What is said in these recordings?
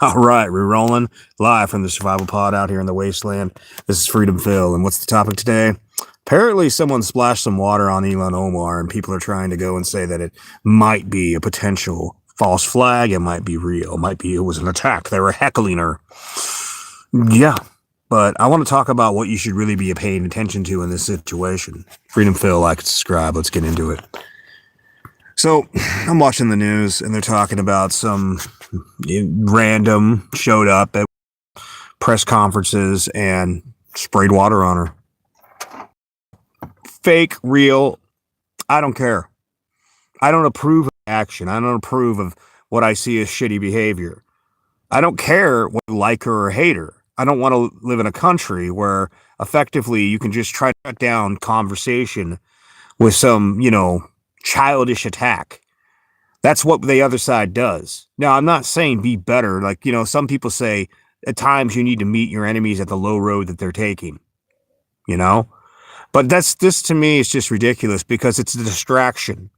All right, we're rolling live from the survival pod out here in the wasteland. This is Freedom Phil, and what's the topic today? Apparently, someone splashed some water on Elon Omar, and people are trying to go and say that it might be a potential false flag. It might be real. It might be it was an attack. They were heckling her. Yeah, but I want to talk about what you should really be paying attention to in this situation. Freedom Phil, like, subscribe. Let's get into it. So I'm watching the news, and they're talking about some random showed up at press conferences and sprayed water on her. Fake, real, I don't care. I don't approve of action. I don't approve of what I see as shitty behavior. I don't care whether you like her or hate her. I don't want to live in a country where effectively you can just try to shut down conversation with some, childish attack. That's what the other side does. Now, I'm not saying be better. Like, some people say at times you need to meet your enemies at the low road that they're taking, But this to me is just ridiculous because it's a distraction.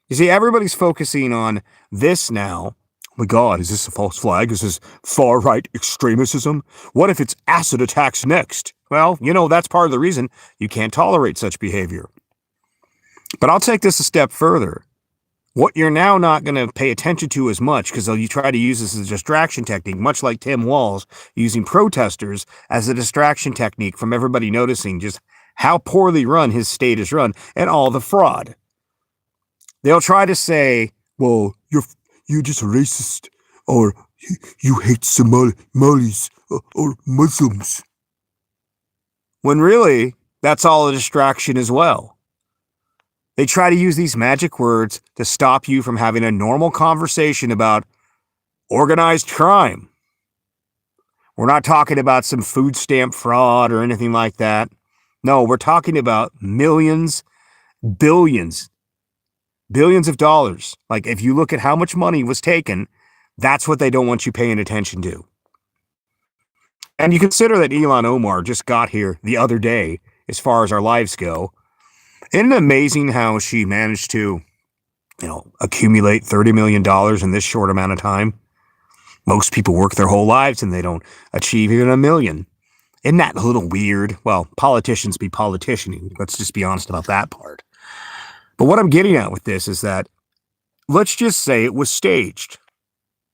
You see, everybody's focusing on this now. Oh my God, is this a false flag? Is this far-right extremism? What if it's acid attacks next? Well, that's part of the reason you can't tolerate such behavior. But I'll take this a step further. What you're now not going to pay attention to as much, because you try to use this as a distraction technique, much like Tim Walz using protesters as a distraction technique from everybody noticing just how poorly run his state is run and all the fraud. They'll try to say, well, you're just racist, or you hate Somalis or Muslims. When really, that's all a distraction as well. They try to use these magic words to stop you from having a normal conversation about organized crime. We're not talking about some food stamp fraud or anything like that. No, we're talking about millions, billions of dollars. Like, if you look at how much money was taken, that's what they don't want you paying attention to. And you consider that Elon Omar just got here the other day, as far as our lives go. Isn't it amazing how she managed to, accumulate $30 million in this short amount of time? Most people work their whole lives and they don't achieve even $1 million. Isn't that a little weird? Well, politicians be politicianing. Let's just be honest about that part. But what I'm getting at with this is that let's just say it was staged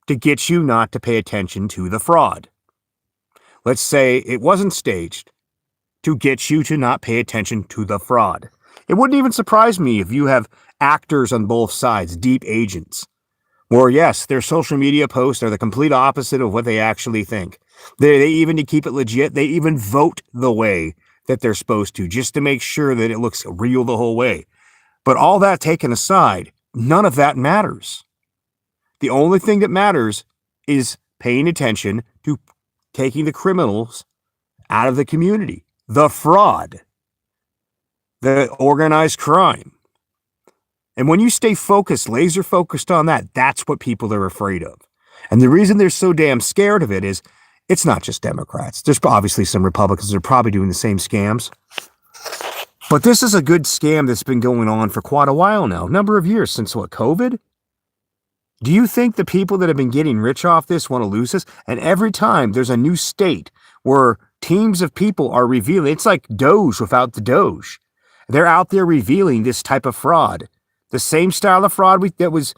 to get you not to pay attention to the fraud. Let's say it wasn't staged to get you to not pay attention to the fraud. It wouldn't even surprise me if you have actors on both sides, deep agents, where, yes, their social media posts are the complete opposite of what they actually think. They even, to keep it legit, they even vote the way that they're supposed to, just to make sure that it looks real the whole way. But all that taken aside, none of that matters. The only thing that matters is paying attention to taking the criminals out of the community, the fraud, the organized crime. And when you stay focused, laser focused on that, that's what people are afraid of. And the reason they're so damn scared of it is it's not just Democrats. There's obviously some Republicans that are probably doing the same scams. But this is a good scam that's been going on for quite a while now, a number of years, since what, COVID? Do you think the people that have been getting rich off this want to lose this? And every time there's a new state where teams of people are revealing, it's like Doge without the Doge. They're out there revealing this type of fraud. The same style of fraud that was,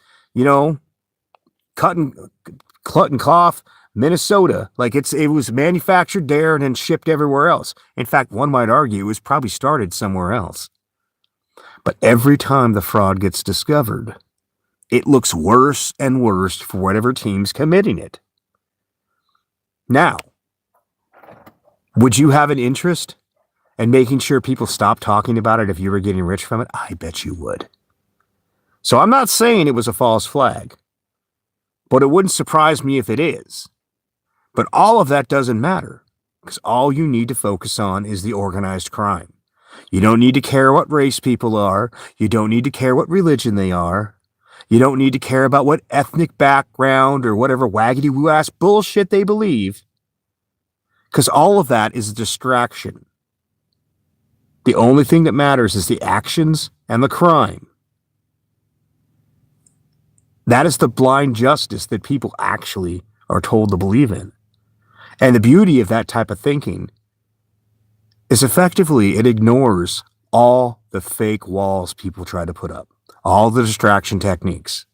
cut and cloth, Minnesota. Like it was manufactured there and then shipped everywhere else. In fact, one might argue it was probably started somewhere else. But every time the fraud gets discovered, it looks worse and worse for whatever team's committing it. Now, would you have an interest in making sure people stop talking about it if you were getting rich from it? I bet you would. So I'm not saying it was a false flag, but it wouldn't surprise me if it is. But all of that doesn't matter, because all you need to focus on is the organized crime. You don't need to care what race people are. You don't need to care what religion they are. You don't need to care about what ethnic background or whatever waggedy-woo-ass bullshit they believe, because all of that is a distraction. The only thing that matters is the actions and the crime. That is the blind justice that people actually are told to believe in. And the beauty of that type of thinking is effectively it ignores all the fake walls people try to put up, all the distraction techniques.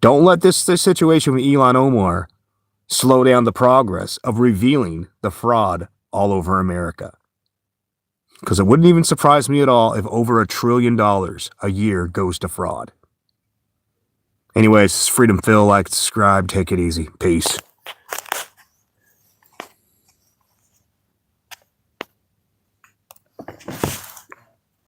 Don't let this situation with Elon Omar slow down the progress of revealing the fraud all over America. Because it wouldn't even surprise me at all if over $1 trillion a year goes to fraud. Anyways, this is Freedom Phil. Like, subscribe, take it easy. Peace.